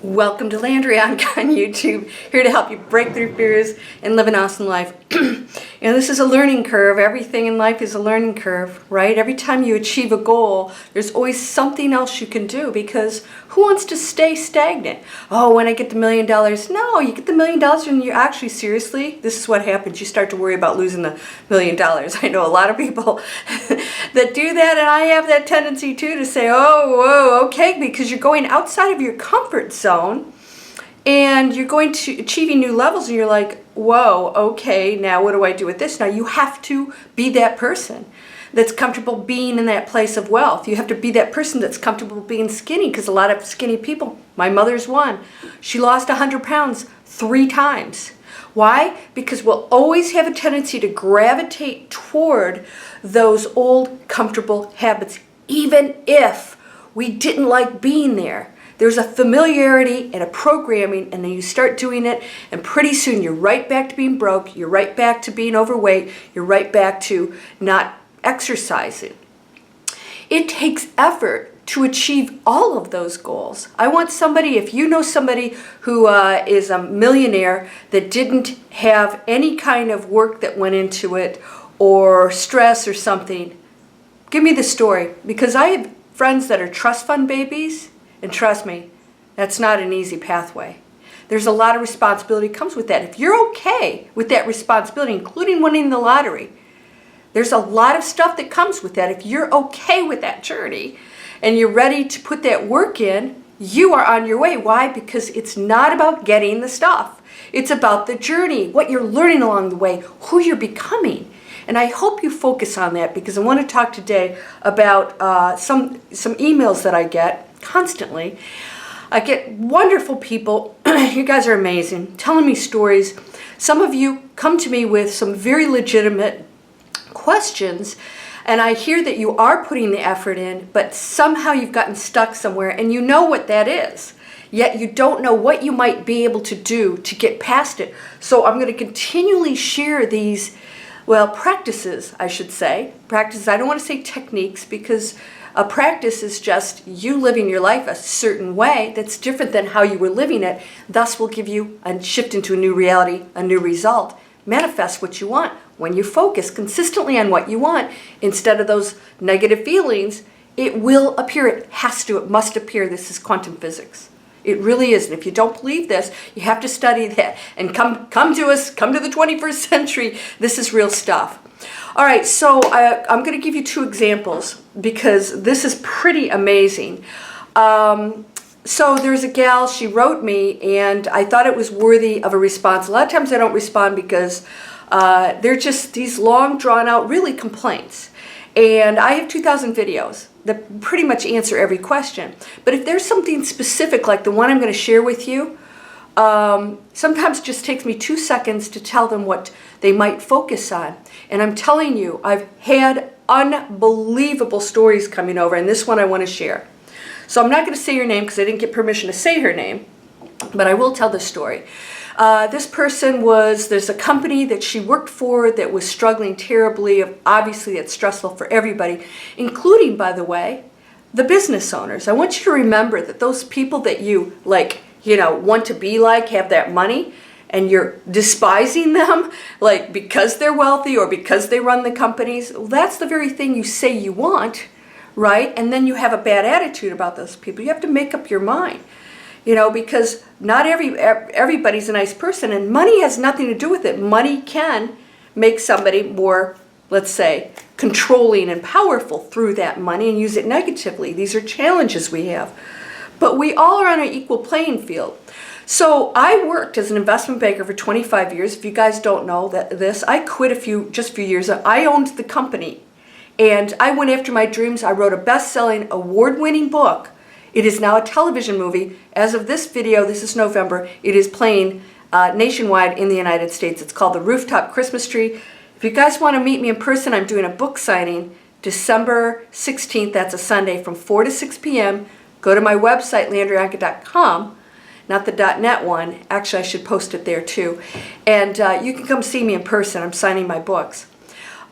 Welcome to Landria Onkka on YouTube, here to help you break through fears and live an awesome life. This is a learning curve. Everything in life is a learning curve, right? Every time you achieve a goal, there's always something else you can do, because who wants to stay stagnant? Oh, when I get the $1 million. No, you get the $1 million and you actually, seriously, this is what happens. You start to worry about losing the $1 million. I know a lot of people that do that, and I have that tendency too to say, oh, whoa, okay, because you're going outside of your comfort zone and you're going to achieving new levels, and you're like, whoa, okay, now what do I do with this? Now you have to be that person that's comfortable being in that place of wealth. You have to be that person that's comfortable being skinny, because a lot of skinny people, my mother's one, she lost 100 pounds 3 times. Why? Because we'll always have a tendency to gravitate toward those old comfortable habits, even if we didn't like being there. There's a familiarity and a programming, and then you start doing it, and pretty soon you're right back to being broke, you're right back to being overweight, you're right back to not exercising. It takes effort to achieve all of those goals. I want somebody, if you know somebody who is a millionaire that didn't have any kind of work that went into it, or stress or something, give me the story, because I have friends that are trust fund babies. And trust me, that's not an easy pathway. There's a lot of responsibility that comes with that. If you're okay with that responsibility, including winning the lottery, there's a lot of stuff that comes with that. If you're okay with that journey and you're ready to put that work in, you are on your way. Why? Because it's not about getting the stuff. It's about the journey, what you're learning along the way, who you're becoming. And I hope you focus on that, because I want to talk today about some emails that I get constantly. I get wonderful people, you guys are amazing, telling me stories. Some of you come to me with some very legitimate questions, and I hear that you are putting the effort in, but somehow you've gotten stuck somewhere, and you know what that is, yet you don't know what you might be able to do to get past it. So I'm going to continually share these, well, practices, I should say. Practices, I don't want to say techniques, because a practice is just you living your life a certain way that's different than how you were living it. Thus will give you a shift into a new reality, a new result. Manifest what you want. When you focus consistently on what you want, instead of those negative feelings, it will appear. It has to, it must appear. This is quantum physics. It really is. And if you don't believe this, you have to study that and come to us, come to the 21st century. This is real stuff. All right, so I'm going to give you 2 examples, because this is pretty amazing. So there's a gal, she wrote me, and I thought it was worthy of a response. A lot of times I don't respond because they're just these long, drawn-out, really complaints. And I have 2,000 videos that pretty much answer every question. But if there's something specific, like the one I'm going to share with you, sometimes it just takes me 2 seconds to tell them what they might focus on. And I'm telling you, I've had unbelievable stories coming over, and this one I want to share. So I'm not going to say your name, because I didn't get permission to say her name, but I will tell this story. This person there's a company that she worked for that was struggling terribly. Obviously, it's stressful for everybody, including, by the way, the business owners. I want you to remember that those people that you want to be like, have that money, and you're despising them, like because they're wealthy or because they run the companies, well, that's the very thing you say you want, right? And then you have a bad attitude about those people. You have to make up your mind, because not everybody's a nice person, and money has nothing to do with it. Money can make somebody more, let's say, controlling and powerful through that money, and use it negatively. These are challenges we have. But we all are on an equal playing field. So I worked as an investment banker for 25 years. If you guys don't know this, I quit just a few years ago. I owned the company, and I went after my dreams. I wrote a best-selling, award-winning book. It is now a television movie. As of this video, this is November, it is playing nationwide in the United States. It's called The Rooftop Christmas Tree. If you guys want to meet me in person, I'm doing a book signing December 16th. That's a Sunday, from 4 to 6 p.m. Go to my website, landriaonkka.com, not the .net one. Actually, I should post it there too. And you can come see me in person. I'm signing my books.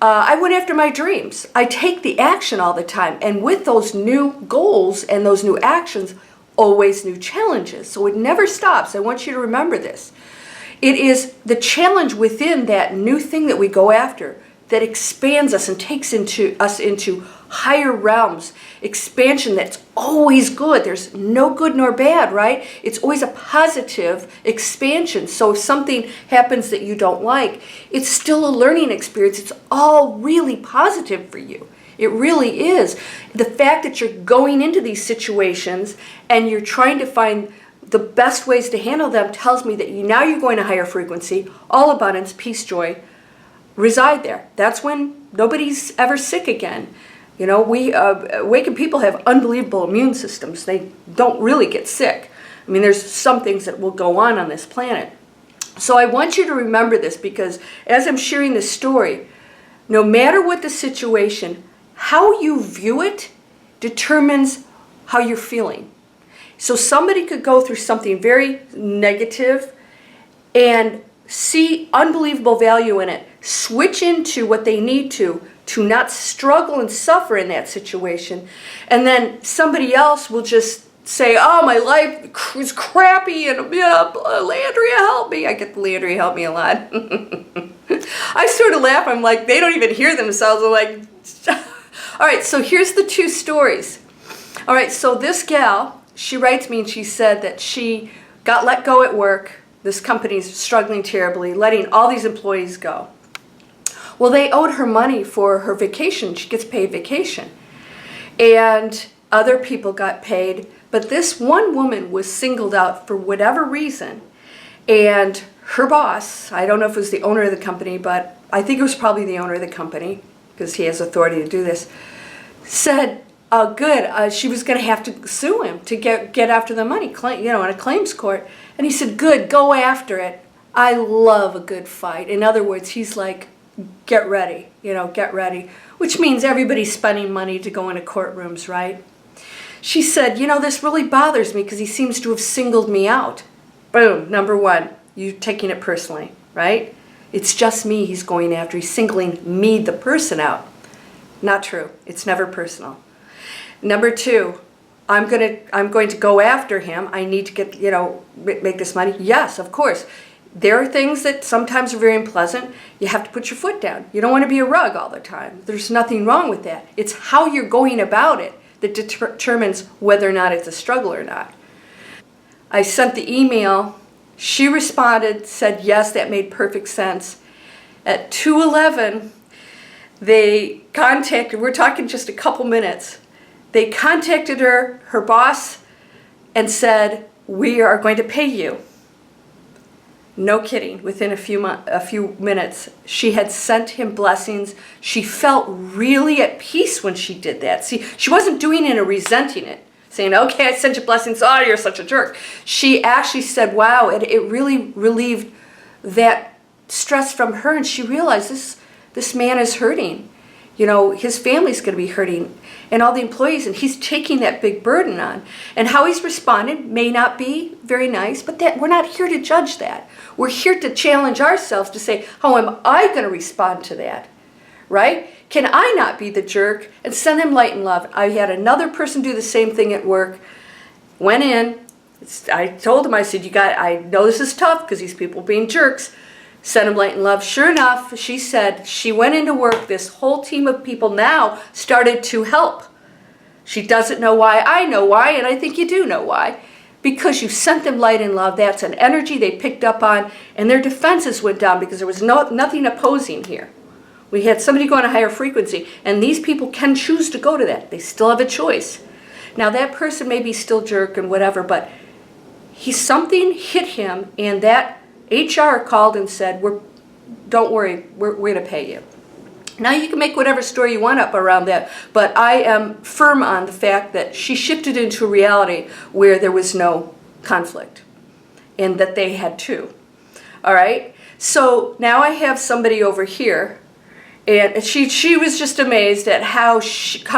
I went after my dreams. I take the action all the time. And with those new goals and those new actions, always new challenges. So it never stops. I want you to remember this. It is the challenge within that new thing that we go after that expands us and takes us into higher realms. Expansion that's always good. There's no good nor bad, right? It's always a positive expansion. So if something happens that you don't like, it's still a learning experience. It's all really positive for you. It really is. The fact that you're going into these situations and you're trying to find the best ways to handle them tells me that now you're going to higher frequency, all abundance, peace, joy, reside there. That's when nobody's ever sick again. You know, we awakened people have unbelievable immune systems. They don't really get sick. I mean, there's some things that will go on this planet. So I want you to remember this, because as I'm sharing this story, no matter what the situation, how you view it determines how you're feeling. So somebody could go through something very negative and see unbelievable value in it, switch into what they need to not struggle and suffer in that situation, and then somebody else will just say, oh, my life is crappy, and Landria, help me. I get the Landria, help me a lot. I sort of laugh. I'm like, they don't even hear themselves. I'm like, all right, so here's the two stories. All right, so this gal, she writes me and she said that she got let go at work. This company's struggling terribly, letting all these employees go. Well, they owed her money for her vacation. She gets paid vacation. And other people got paid. But this one woman was singled out for whatever reason. And her boss, I don't know if it was the owner of the company, but I think it was probably the owner of the company, because he has authority to do this, said, she was going to have to sue him to get after the money, in a claims court. And he said, good, go after it. I love a good fight. In other words, he's like, get ready, get ready, which means everybody's spending money to go into courtrooms, right? She said, this really bothers me because he seems to have singled me out. Boom, number one, you taking it personally, right? It's just me he's going after. He's singling me, the person, out. Not true. It's never personal. Number two, I'm going to go after him. I need to get, make this money. Yes, of course. There are things that sometimes are very unpleasant. You have to put your foot down. You don't want to be a rug all the time. There's nothing wrong with that. It's how you're going about it that determines whether or not it's a struggle or not. I sent the email. She responded, said, yes, that made perfect sense. At 2:11, they contacted, we're talking just a couple minutes, they contacted her boss, and said, we are going to pay you. No kidding, within a few minutes, she had sent him blessings. She felt really at peace when she did that. See, she wasn't doing it and resenting it, saying, okay, I sent you blessings, oh, you're such a jerk. She actually said, wow, it really relieved that stress from her, and she realized this man is hurting. His family's going to be hurting, and all the employees, and he's taking that big burden on. And how he's responded may not be very nice, but we're not here to judge that. We're here to challenge ourselves to say, how am I going to respond to that, right? Can I not be the jerk and send them light and love? I had another person do the same thing at work, went in, I told him, I said, I know this is tough because these people are being jerks. Send him light and love. Sure enough, she said she went into work. This whole team of people now started to help. She doesn't know why. I know why, and I think you do know why. Because you sent them light and love. That's an energy they picked up on, and their defenses went down because there was nothing opposing here. We had somebody go on a higher frequency, and these people can choose to go to that. They still have a choice. Now, that person may be still jerk and whatever, but something hit him, and that HR called and said, don't worry, we're going to pay you. Now you can make whatever story you want up around that, but I am firm on the fact that she shifted into a reality where there was no conflict and that they had two. All right? So now I have somebody over here, and she was just amazed at how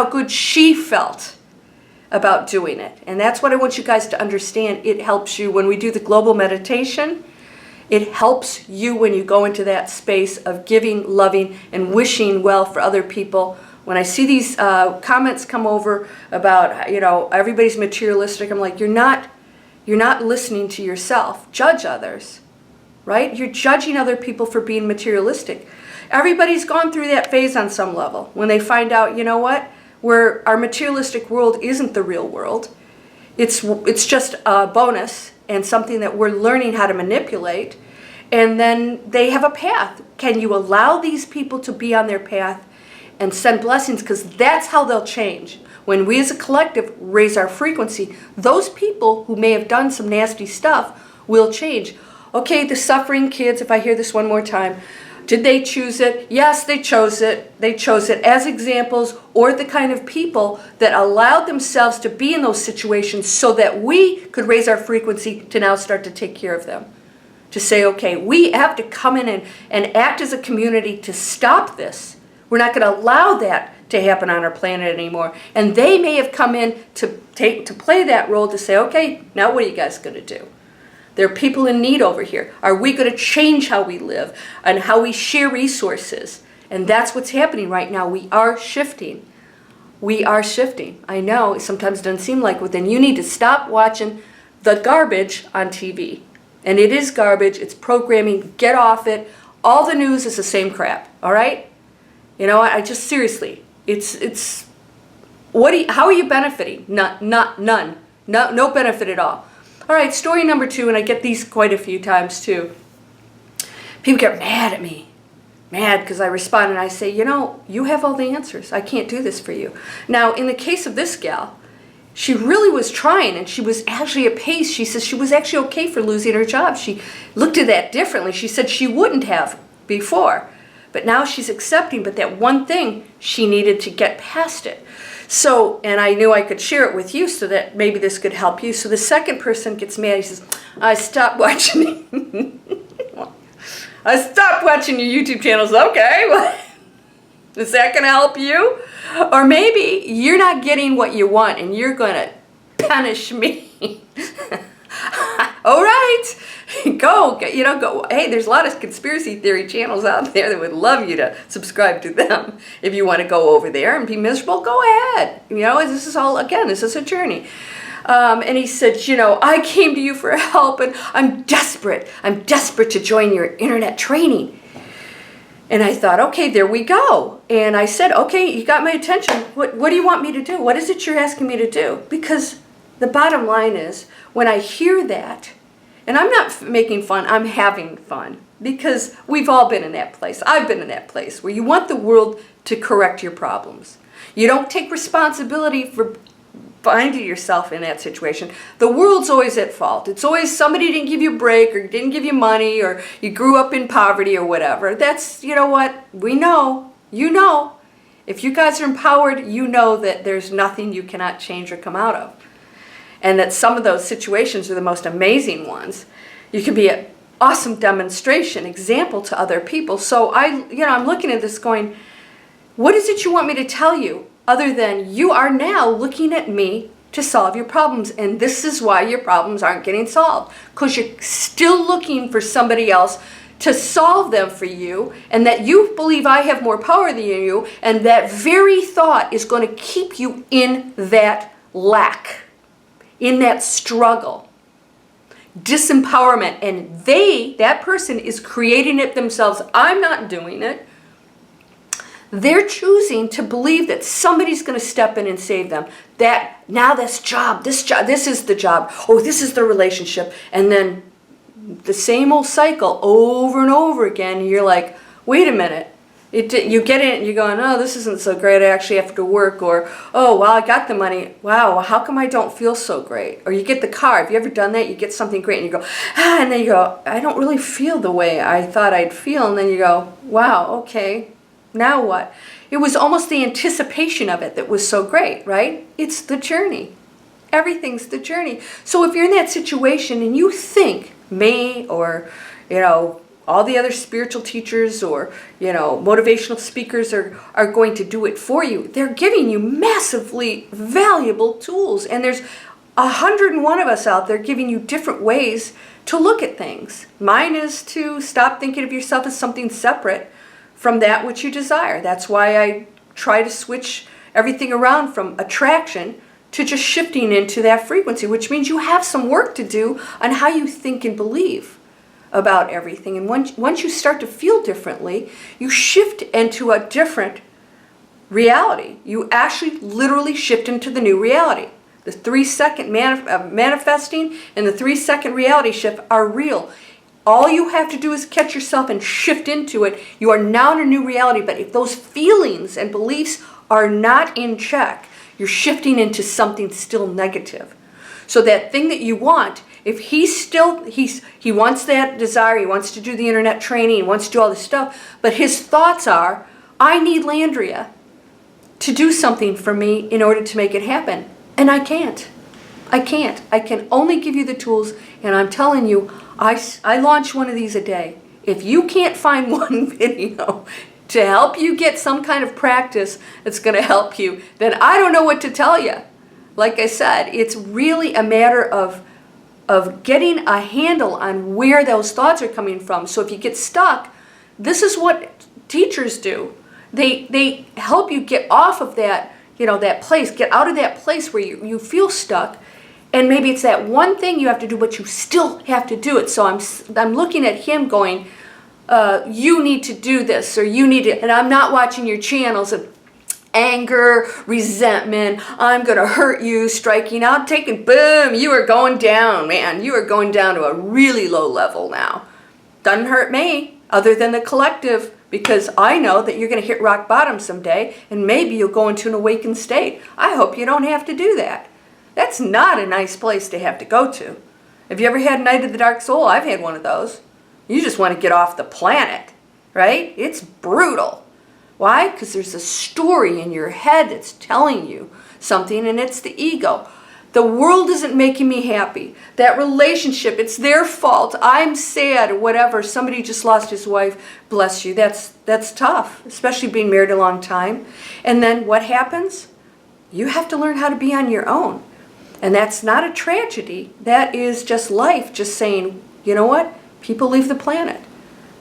good she felt about doing it. And that's what I want you guys to understand. It helps you when we do the global meditation. It helps you when you go into that space of giving, loving, and wishing well for other people. When I see these comments come over about, everybody's materialistic, I'm like, you're not listening to yourself. Judge others, right? You're judging other people for being materialistic. Everybody's gone through that phase on some level. When they find out, you know what, our materialistic world isn't the real world. It's just a bonus and something that we're learning how to manipulate. And then they have a path. Can you allow these people to be on their path and send blessings? Because that's how they'll change. When we as a collective raise our frequency, those people who may have done some nasty stuff will change. Okay, the suffering kids, if I hear this one more time, did they choose it? Yes, they chose it. They chose it as examples, or the kind of people that allowed themselves to be in those situations so that we could raise our frequency to now start to take care of them. To say, okay, we have to come in and act as a community to stop this. We're not going to allow that to happen on our planet anymore. And they may have come in to play that role to say, okay, now what are you guys going to do? There are people in need over here. Are we going to change how we live and how we share resources? And that's what's happening right now. We are shifting. We are shifting. I know it sometimes doesn't seem like it. Then you need to stop watching the garbage on TV. And it is garbage. It's programming. Get off it. All the news is the same crap. All right? You know what? I just seriously. It's. How are you benefiting? None. No benefit at all. All right, story number 2, and I get these quite a few times too. People get mad at me. Mad because I respond and I say, you have all the answers. I can't do this for you. Now, in the case of this gal, she really was trying, and she was actually at pace. She says she was actually okay for losing her job. She looked at that differently. She said she wouldn't have before, but now she's accepting. But that one thing, she needed to get past it. So, and I knew I could share it with you so that maybe this could help you. So the second person gets mad. He says, I stopped watching. I stopped watching your YouTube channels. Okay, well, is that going to help you? Or maybe you're not getting what you want and you're going to punish me. All right, go. Hey, there's a lot of conspiracy theory channels out there that would love you to subscribe to them. If you want to go over there and be miserable, go ahead. This is all, again, this is a journey. And he said, I came to you for help and I'm desperate. I'm desperate to join your internet training. And I thought, okay, there we go. And I said, okay, you got my attention. What do you want me to do? What is it you're asking me to do? Because the bottom line is, when I hear that, and I'm not making fun, I'm having fun. Because we've all been in that place. I've been in that place where you want the world to correct your problems. You don't take responsibility for finding yourself in that situation. The world's always at fault. It's always somebody didn't give you a break or didn't give you money or you grew up in poverty or whatever. That's, you know what, we know. You know. If you guys are empowered, you know that there's nothing you cannot change or come out of. And that some of those situations are the most amazing ones. You can be an awesome demonstration, example to other people. So I'm looking at this going, what is it you want me to tell you? Other than you are now looking at me to solve your problems. And this is why your problems aren't getting solved. Because you're still looking for somebody else to solve them for you. And that you believe I have more power than you. And that very thought is going to keep you in that lack. In that struggle. Disempowerment. And that person is creating it themselves. I'm not doing it. They're choosing to believe that somebody's going to step in and save them. This is the job. Oh, this is the relationship. And then the same old cycle over and over again. And you're like, wait a minute. You get in and you're going, oh, this isn't so great. I actually have to work. Or, oh, well, I got the money. Wow, how come I don't feel so great? Or you get the car. Have you ever done that? You get something great and you go, and then you go, I don't really feel the way I thought I'd feel. And then you go, wow, okay. Now what? It was almost the anticipation of it that was so great, right? It's the journey. Everything's the journey. So if you're in that situation and you think me or, all the other spiritual teachers or, motivational speakers are going to do it for you, they're giving you massively valuable tools. And there's 101 of us out there giving you different ways to look at things. Mine is to stop thinking of yourself as something separate from that which you desire. That's why I try to switch everything around from attraction to just shifting into that frequency, which means you have some work to do on how you think and believe about everything. And once you start to feel differently, you shift into a different reality. You actually literally shift into the new reality. The 3-second manifesting and the 3-second reality shift are real. All you have to do is catch yourself and shift into it. You are now in a new reality. But if those feelings and beliefs are not in check, you're shifting into something still negative. So that thing that you want, if he wants that desire, he wants to do the internet training, he wants to do all this stuff, but his thoughts are, I need Landria to do something for me in order to make it happen. And I can't. I can only give you the tools, and I'm telling you, I launch one of these a day. If you can't find one video to help you get some kind of practice that's going to help you, then I don't know what to tell you. Like I said, it's really a matter of getting a handle on where those thoughts are coming from. So if you get stuck, this is what teachers do. They help you get off of that, that place, get out of that place where you feel stuck. And maybe it's that one thing you have to do, but you still have to do it. So I'm looking at him going, you need to do this, or you need to, and I'm not watching your channels of anger, resentment, I'm going to hurt you, striking out, taking, boom, you are going down, man. You are going down to a really low level now. Doesn't hurt me, other than the collective, because I know that you're going to hit rock bottom someday, and maybe you'll go into an awakened state. I hope you don't have to do that. That's not a nice place to have to go to. Have you ever had Night of the Dark Soul? I've had one of those. You just want to get off the planet, right? It's brutal. Why? Because there's a story in your head that's telling you something, and it's the ego. The world isn't making me happy. That relationship, it's their fault. I'm sad or whatever. Somebody just lost his wife. Bless you. That's tough, especially being married a long time. And then what happens? You have to learn how to be on your own. And that's not a tragedy. That is just life, just saying, you know what? People leave the planet.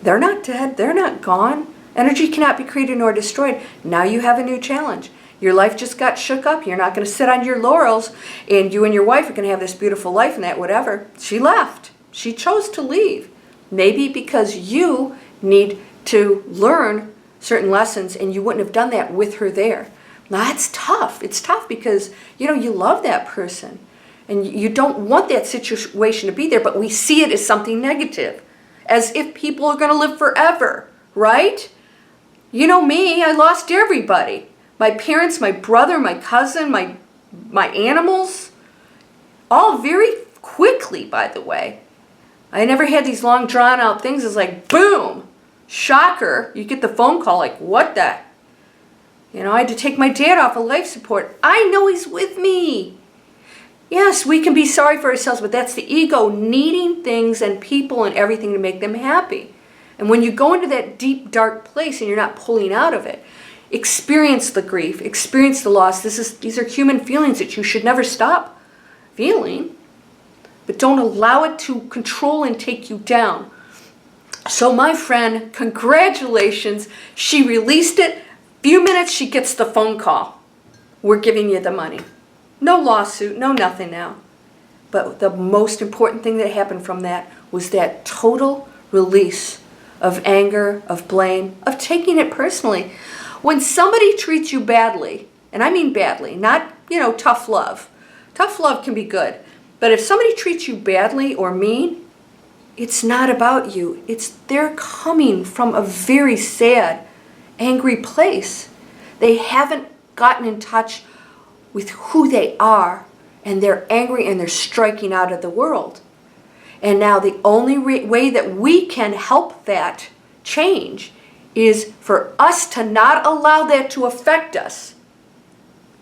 They're not dead. They're not gone. Energy cannot be created nor destroyed. Now you have a new challenge. Your life just got shook up. You're not going to sit on your laurels, and you and your wife are going to have this beautiful life and that whatever. She left. She chose to leave. Maybe because you need to learn certain lessons, and you wouldn't have done that with her there. Now that's tough. It's tough because, you love that person. And you don't want that situation to be there, but we see it as something negative. As if people are going to live forever, right? You know me, I lost everybody. My parents, my brother, my cousin, my animals. All very quickly, by the way. I never had these long drawn out things. It's like, boom, shocker. You get the phone call like, what the? I had to take my dad off of life support. I know he's with me. Yes, we can be sorry for ourselves, but that's the ego needing things and people and everything to make them happy. And when you go into that deep, dark place and you're not pulling out of it, experience the grief, experience the loss. These are human feelings that you should never stop feeling, but don't allow it to control and take you down. So my friend, congratulations. She released it. Few minutes, she gets the phone call. We're giving you the money. No lawsuit, no nothing now. But the most important thing that happened from that was that total release of anger, of blame, of taking it personally. When somebody treats you badly, and I mean badly, not, tough love. Tough love can be good. But if somebody treats you badly or mean, it's not about you. They're coming from a very sad, angry place. They haven't gotten in touch with who they are, and they're angry and they're striking out of the world. And now the only way that we can help that change is for us to not allow that to affect us.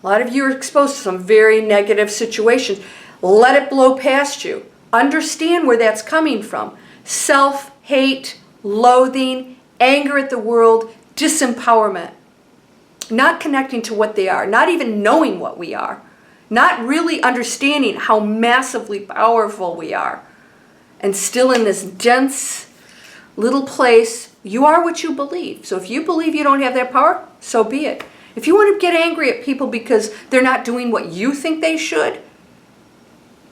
A lot of you are exposed to some very negative situations. Let it blow past you. Understand where that's coming from. Self-hate, loathing, anger at the world, disempowerment. Not connecting to what they are, not even knowing what we are, not really understanding how massively powerful we are. And still in this dense little place, you are what you believe. So if you believe you don't have that power, so be it. If you want to get angry at people because they're not doing what you think they should,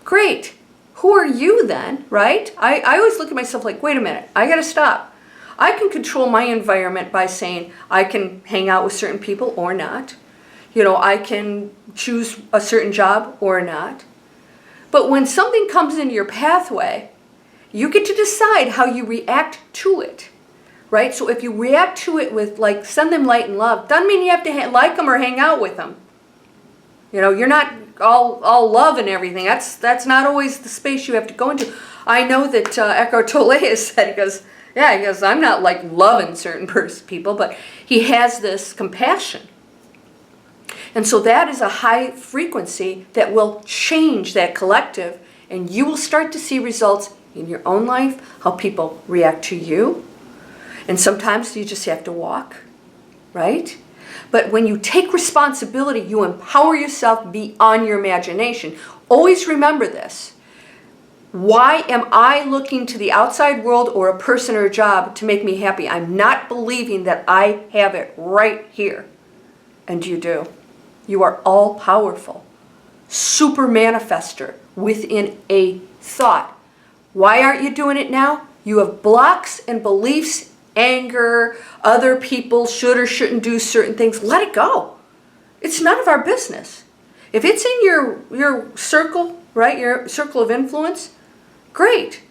great. Who are you then, right? I always look at myself like, wait a minute, I got to stop. I can control my environment by saying I can hang out with certain people or not. You know, I can choose a certain job or not. But when something comes into your pathway, you get to decide how you react to it, right? So if you react to it with, like, send them light and love, doesn't mean you have to like them or hang out with them. You know, you're not all love and everything. That's not always the space you have to go into. I know that Eckhart Tolle has said, he goes, I'm not like loving certain people, but he has this compassion. And so that is a high frequency that will change that collective, and you will start to see results in your own life, how people react to you. And sometimes you just have to walk, right? But when you take responsibility, you empower yourself beyond your imagination. Always remember this. Why am I looking to the outside world or a person or a job to make me happy? I'm not believing that I have it right here. And you do. You are all powerful. Super manifester within a thought. Why aren't you doing it now? You have blocks and beliefs, anger, other people should or shouldn't do certain things. Let it go. It's none of our business. If it's in your circle, right, your circle of influence, great.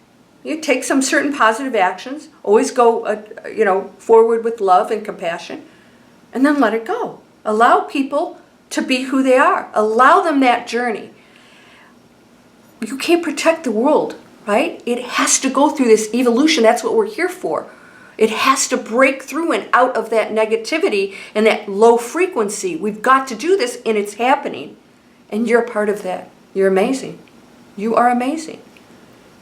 You take some certain positive actions. Always go, forward with love and compassion, and then let it go. Allow people to be who they are. Allow them that journey. You can't protect the world, right? It has to go through this evolution. That's what we're here for. It has to break through and out of that negativity and that low frequency. We've got to do this, and it's happening. And you're a part of that. You're amazing. You are amazing.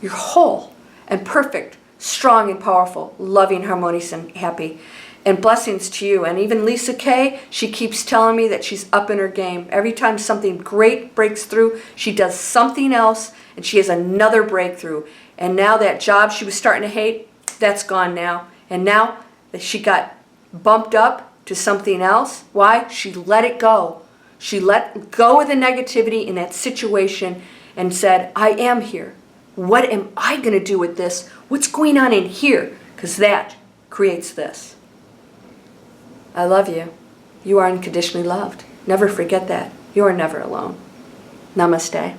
You're whole and perfect, strong and powerful, loving, harmonious, and happy. And blessings to you. And even Lisa Kay, she keeps telling me that she's up in her game. Every time something great breaks through, she does something else, and she has another breakthrough. And now that job she was starting to hate, that's gone now. And now that she got bumped up to something else, why? She let it go. She let go of the negativity in that situation and said, I am here. What am I going to do with this? What's going on in here? Because that creates this. I love you. You are unconditionally loved. Never forget that. You are never alone. Namaste.